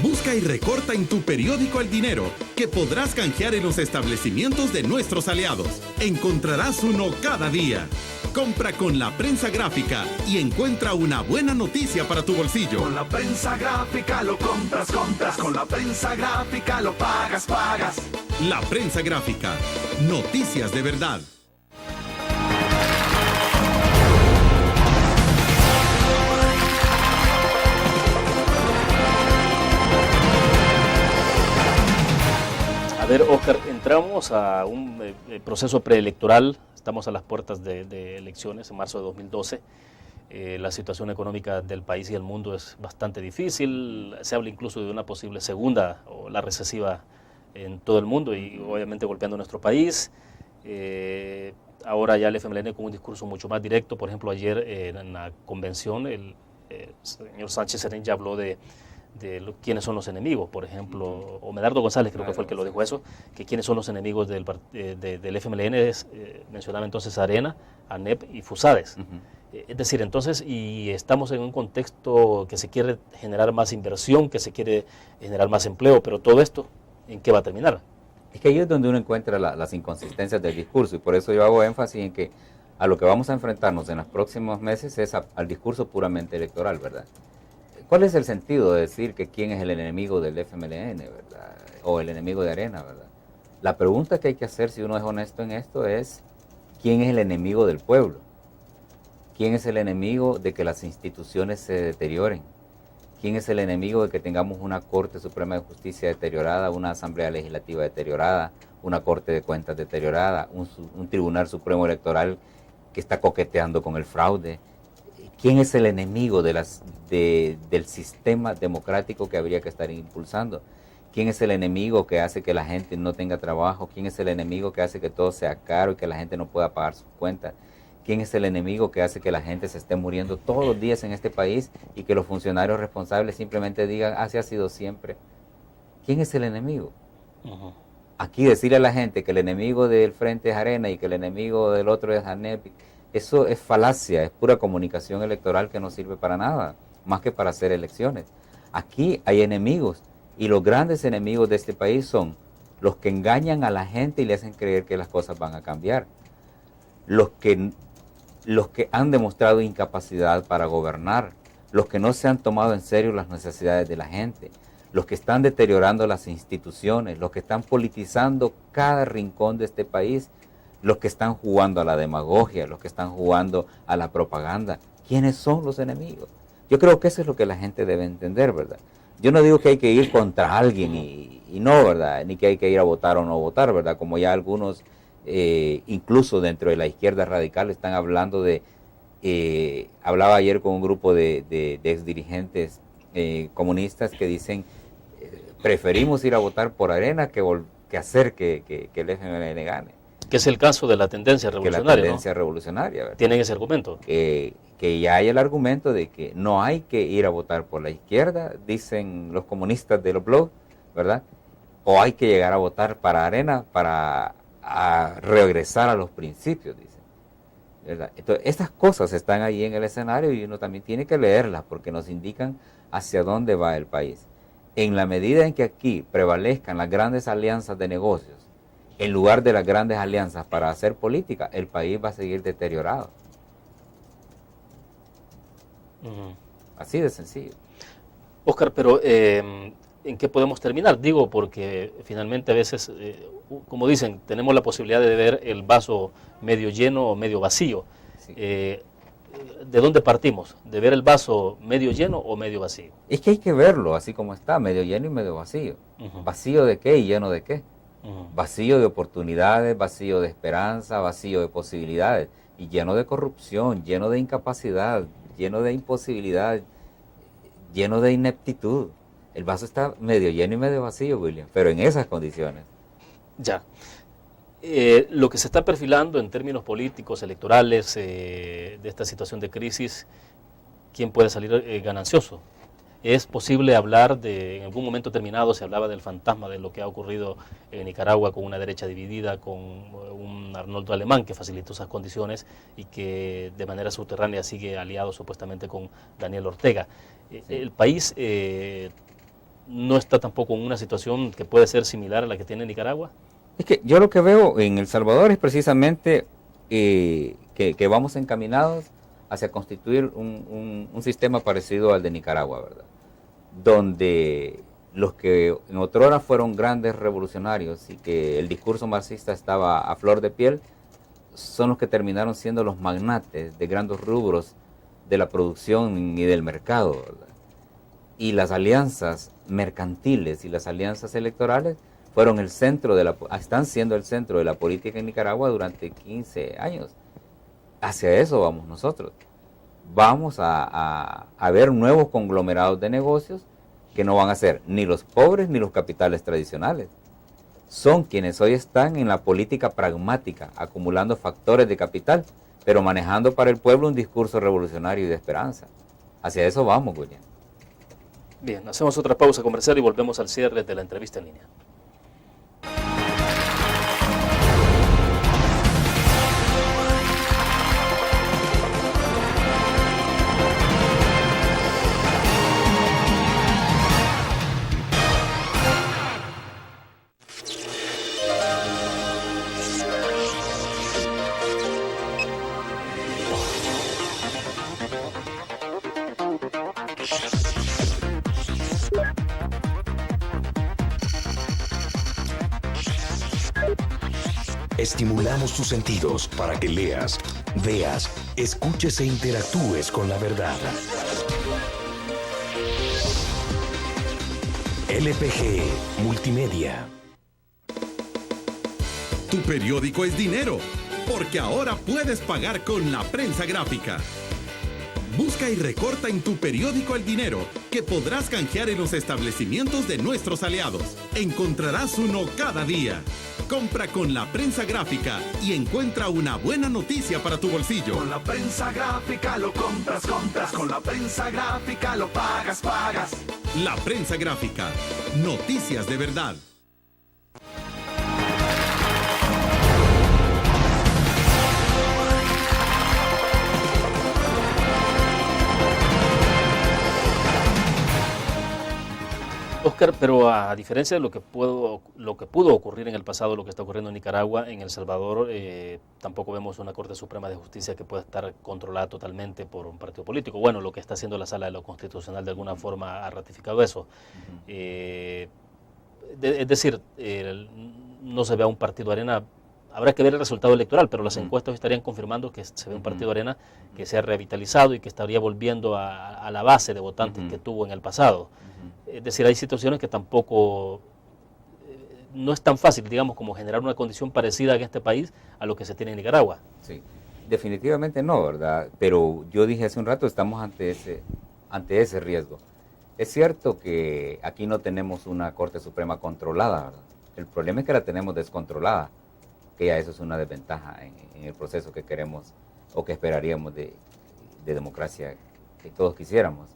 Busca y recorta en tu periódico el dinero, que podrás canjear en los establecimientos de nuestros aliados. Encontrarás uno cada día. Compra con la prensa gráfica y encuentra una buena noticia para tu bolsillo. Con la prensa gráfica lo compras. Con la prensa gráfica lo pagas. La prensa gráfica. Noticias de verdad. ver, Oscar, entramos a un proceso preelectoral, estamos a las puertas de elecciones en marzo de 2012. La situación económica del país y del mundo es bastante difícil, se habla incluso de una posible segunda o la recesiva en todo el mundo y obviamente golpeando nuestro país. Ahora ya el FMLN con un discurso mucho más directo, por ejemplo ayer en la convención el señor Sánchez Serén ya habló de quiénes son los enemigos, por ejemplo, o Medardo González creo que fue el que lo dijo eso, que quiénes son los enemigos del FMLN, mencionaba entonces a Arena, ANEP y FUSADES. Es decir, entonces, y estamos en un contexto que se quiere generar más inversión, que se quiere generar más empleo, pero todo esto, ¿en qué va a terminar? Es que ahí es donde uno encuentra las inconsistencias del discurso, y por eso yo hago énfasis en que a lo que vamos a enfrentarnos en los próximos meses es al discurso puramente electoral, ¿verdad? ¿Cuál es el sentido de decir que quién es el enemigo del FMLN, ¿verdad? O el enemigo de Arena, ¿verdad? La pregunta que hay que hacer si uno es honesto en esto es ¿quién es el enemigo del pueblo? ¿Quién es el enemigo de que las instituciones se deterioren? ¿Quién es el enemigo de que tengamos una Corte Suprema de Justicia deteriorada, una Asamblea Legislativa deteriorada, una Corte de Cuentas deteriorada, un Tribunal Supremo Electoral que está coqueteando con el fraude? ¿Quién es el enemigo del sistema democrático que habría que estar impulsando? ¿Quién es el enemigo que hace que la gente no tenga trabajo? ¿Quién es el enemigo que hace que todo sea caro y que la gente no pueda pagar sus cuentas? ¿Quién es el enemigo que hace que la gente se esté muriendo todos los días en este país y que los funcionarios responsables simplemente digan, así ha sido siempre? ¿Quién es el enemigo? Aquí decirle a la gente que el enemigo del frente es Arena y que el enemigo del otro es ANEP, eso es falacia, es pura comunicación electoral que no sirve para nada, más que para hacer elecciones. Aquí hay enemigos y los grandes enemigos de este país son los que engañan a la gente y le hacen creer que las cosas van a cambiar. Los que han demostrado incapacidad para gobernar, los que no se han tomado en serio las necesidades de la gente, los que están deteriorando las instituciones, los que están politizando cada rincón de este país, los que están jugando a la demagogia, los que están jugando a la propaganda. ¿Quiénes son los enemigos? Yo creo que eso es lo que la gente debe entender, ¿verdad? Yo no digo que hay que ir contra alguien y no, ¿verdad? Ni que hay que ir a votar o no votar, ¿verdad? Como ya algunos incluso dentro de la izquierda radical están hablando hablaba ayer con un grupo de exdirigentes comunistas que dicen preferimos ir a votar por Arena que hacer que el FMLN gane. Que es el caso de la tendencia revolucionaria, que la tendencia revolucionaria, ¿verdad? ¿Tienen ese argumento? Que ya hay el argumento de que no hay que ir a votar por la izquierda, dicen los comunistas de los blogs, ¿verdad? O hay que llegar a votar para Arena para regresar a los principios, dicen, ¿verdad? Entonces, estas cosas están ahí en el escenario y uno también tiene que leerlas porque nos indican hacia dónde va el país. En la medida en que aquí prevalezcan las grandes alianzas de negocios, en lugar de las grandes alianzas para hacer política, el país va a seguir deteriorado. Así de sencillo. Oscar, pero ¿en qué podemos terminar? Digo, porque finalmente a veces, como dicen, tenemos la posibilidad de ver el vaso medio lleno o medio vacío. Sí. ¿De dónde partimos? ¿De ver el vaso medio lleno o medio vacío? Es que hay que verlo así como está, medio lleno y medio vacío. ¿Vacío de qué y lleno de qué? Vacío de oportunidades, vacío de esperanza, vacío de posibilidades, y lleno de corrupción, lleno de incapacidad, lleno de imposibilidad, lleno de ineptitud. El vaso está medio lleno y medio vacío, William, pero en esas condiciones. Ya. Lo que se está perfilando en términos políticos, electorales, de esta situación de crisis, ¿quién puede salir ganancioso? ¿Es posible hablar en algún momento determinado se hablaba del fantasma de lo que ha ocurrido en Nicaragua con una derecha dividida, con un Arnoldo Alemán que facilitó esas condiciones y que de manera subterránea sigue aliado supuestamente con Daniel Ortega? Sí. El país no está tampoco en una situación que puede ser similar a la que tiene Nicaragua. Es que yo lo que veo en El Salvador es precisamente que vamos encaminados hacia constituir un sistema parecido al de Nicaragua, ¿verdad? Donde los que en otrora fueron grandes revolucionarios y que el discurso marxista estaba a flor de piel, son los que terminaron siendo los magnates de grandes rubros de la producción y del mercado, ¿verdad? Y las alianzas mercantiles y las alianzas electorales fueron están siendo el centro de la política en Nicaragua durante 15 años. Hacia eso vamos nosotros. Vamos a ver nuevos conglomerados de negocios que no van a ser ni los pobres ni los capitales tradicionales. Son quienes hoy están en la política pragmática, acumulando factores de capital, pero manejando para el pueblo un discurso revolucionario y de esperanza. Hacia eso vamos, William. Bien, hacemos otra pausa comercial y volvemos al cierre de la entrevista en línea. Estimulamos tus sentidos para que leas, veas, escuches e interactúes con la verdad. LPG Multimedia. Tu periódico es dinero, porque ahora puedes pagar con la prensa gráfica. Busca y recorta en tu periódico el dinero que podrás canjear en los establecimientos de nuestros aliados. Encontrarás uno cada día. Compra con la prensa gráfica y encuentra una buena noticia para tu bolsillo. Con la prensa gráfica lo compras. Con la prensa gráfica lo pagas. La prensa gráfica. Noticias de verdad. Oscar, pero a diferencia de lo que pudo ocurrir en el pasado, lo que está ocurriendo en Nicaragua, en El Salvador, tampoco vemos una Corte Suprema de Justicia que pueda estar controlada totalmente por un partido político. Bueno, lo que está haciendo la Sala de lo Constitucional de alguna forma ha ratificado eso. Es decir, no se ve a un partido Arena. Habrá que ver el resultado electoral, pero las encuestas estarían confirmando que se ve un partido Arena que se ha revitalizado y que estaría volviendo a la base de votantes que tuvo en el pasado. Es decir, hay situaciones que tampoco, no es tan fácil, digamos, como generar una condición parecida en este país a lo que se tiene en Nicaragua. Sí, definitivamente no, ¿verdad? Pero yo dije hace un rato, estamos ante ese riesgo. Es cierto que aquí no tenemos una Corte Suprema controlada, ¿verdad? El problema es que la tenemos descontrolada, que ya eso es una desventaja en el proceso que queremos o que esperaríamos de democracia que todos quisiéramos.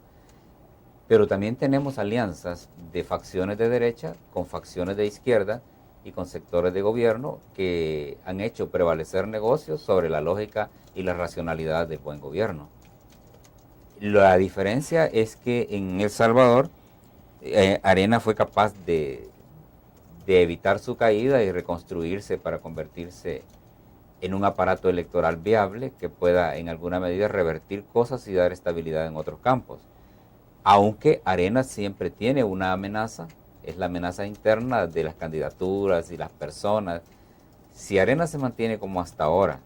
Pero también tenemos alianzas de facciones de derecha con facciones de izquierda y con sectores de gobierno que han hecho prevalecer negocios sobre la lógica y la racionalidad del buen gobierno. La diferencia es que en El Salvador Arena fue capaz de evitar su caída y reconstruirse para convertirse en un aparato electoral viable que pueda en alguna medida revertir cosas y dar estabilidad en otros campos. Aunque Arena siempre tiene una amenaza, es la amenaza interna de las candidaturas y las personas. Si Arena se mantiene como hasta ahora,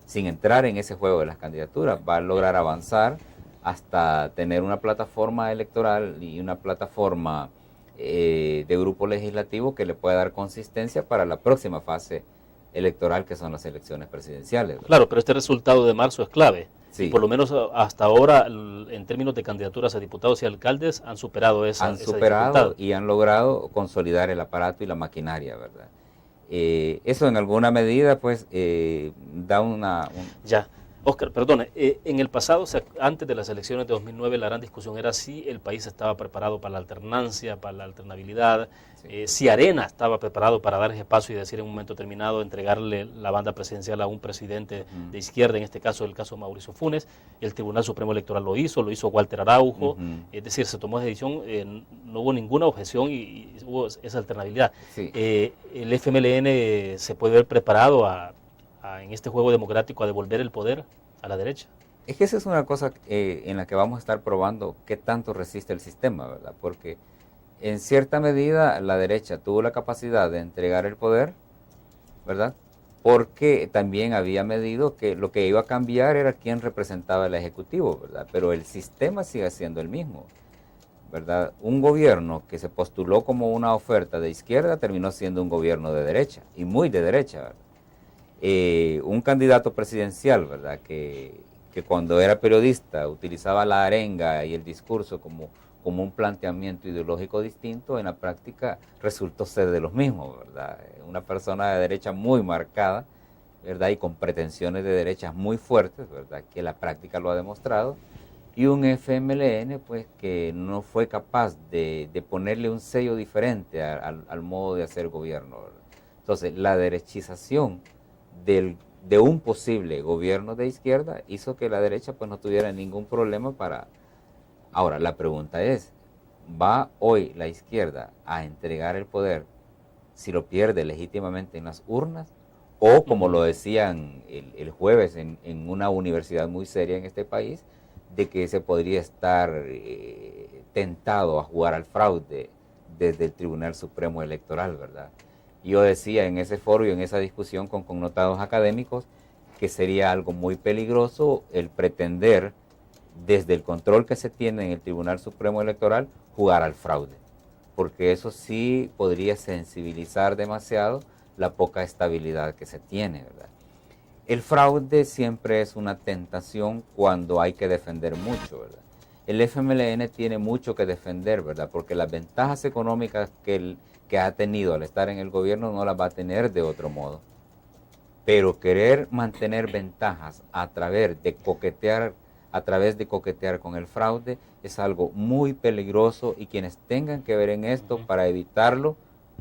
sin entrar en ese juego de las candidaturas, va a lograr avanzar hasta tener una plataforma electoral y una plataforma de grupo legislativo que le pueda dar consistencia para la próxima fase electoral, que son las elecciones presidenciales, ¿verdad? Claro, pero este resultado de marzo es clave. Sí. Y por lo menos hasta ahora, en términos de candidaturas a diputados y alcaldes, han superado esa dificultad. Y han logrado consolidar el aparato y la maquinaria, ¿verdad? Eso en alguna medida, pues, da Ya. Oscar, perdone, en el pasado, o sea, antes de las elecciones de 2009, la gran discusión era si el país estaba preparado para la alternancia, para la alternabilidad, si Arena estaba preparado para dar ese paso y decir en un momento determinado, entregarle la banda presidencial a un presidente de izquierda, en este caso el caso de Mauricio Funes. El Tribunal Supremo Electoral lo hizo Walter Araujo, es decir, se tomó esa decisión, no hubo ninguna objeción y hubo esa alternabilidad. Sí. El FMLN se puede ver preparado en este juego democrático a devolver el poder a la derecha. Es que esa es una cosa en la que vamos a estar probando qué tanto resiste el sistema, ¿verdad? Porque en cierta medida la derecha tuvo la capacidad de entregar el poder, ¿verdad? Porque también había medido que lo que iba a cambiar era quién representaba el Ejecutivo, ¿verdad? Pero el sistema sigue siendo el mismo. ¿verdad? Un gobierno que se postuló como una oferta de izquierda terminó siendo un gobierno de derecha, y muy de derecha, ¿verdad? Un candidato presidencial, ¿verdad? Que cuando era periodista utilizaba la arenga y el discurso como un planteamiento ideológico distinto, en la práctica resultó ser de los mismos, ¿verdad? Una persona de derecha muy marcada, ¿verdad? Y con pretensiones de derechas muy fuertes, ¿verdad? Que la práctica lo ha demostrado, y un FMLN pues que no fue capaz de ponerle un sello diferente al modo de hacer gobierno, ¿verdad? Entonces, la derechización de un posible gobierno de izquierda hizo que la derecha pues no tuviera ningún problema para... Ahora, la pregunta es, ¿va hoy la izquierda a entregar el poder si lo pierde legítimamente en las urnas? O, como lo decían el jueves en una universidad muy seria en este país, de que se podría estar tentado a jugar al fraude desde el Tribunal Supremo Electoral, ¿verdad? Yo decía en ese foro y en esa discusión con connotados académicos que sería algo muy peligroso el pretender, desde el control que se tiene en el Tribunal Supremo Electoral, jugar al fraude, porque eso sí podría sensibilizar demasiado la poca estabilidad que se tiene, ¿verdad? El fraude siempre es una tentación cuando hay que defender mucho, ¿verdad? El FMLN tiene mucho que defender, ¿verdad? Porque las ventajas económicas que ha tenido al estar en el gobierno no las va a tener de otro modo. Pero querer mantener ventajas a través de coquetear con el fraude es algo muy peligroso, y quienes tengan que ver en esto para evitarlo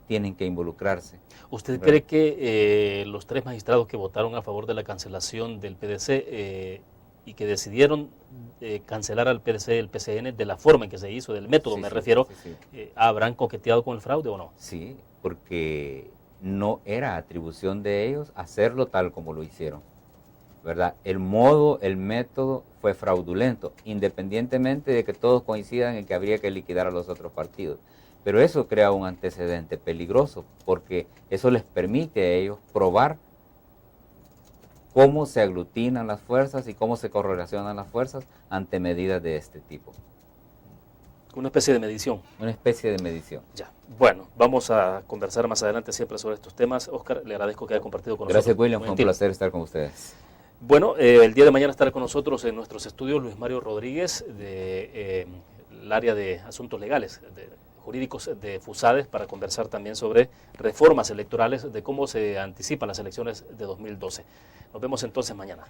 tienen que involucrarse. ¿Usted cree que los 3 magistrados que votaron a favor de la cancelación del PDC y que decidieron cancelar al PDC y el PCN de la forma en que se hizo, del método refiero, habrán coqueteado con el fraude o no? Sí, porque no era atribución de ellos hacerlo tal como lo hicieron, ¿verdad? El modo, el método fue fraudulento, independientemente de que todos coincidan en que habría que liquidar a los otros partidos. Pero eso crea un antecedente peligroso, porque eso les permite a ellos probar cómo se aglutinan las fuerzas y cómo se correlacionan las fuerzas ante medidas de este tipo. Una especie de medición. Una especie de medición. Ya. Bueno, vamos a conversar más adelante siempre sobre estos temas. Oscar, le agradezco que haya compartido con nosotros. Gracias, William, fue un placer estar con ustedes. Bueno, el día de mañana estará con nosotros en nuestros estudios Luis Mario Rodríguez, del área de asuntos legales, jurídicos de FUSADES, para conversar también sobre reformas electorales, de cómo se anticipan las elecciones de 2012. Nos vemos entonces mañana.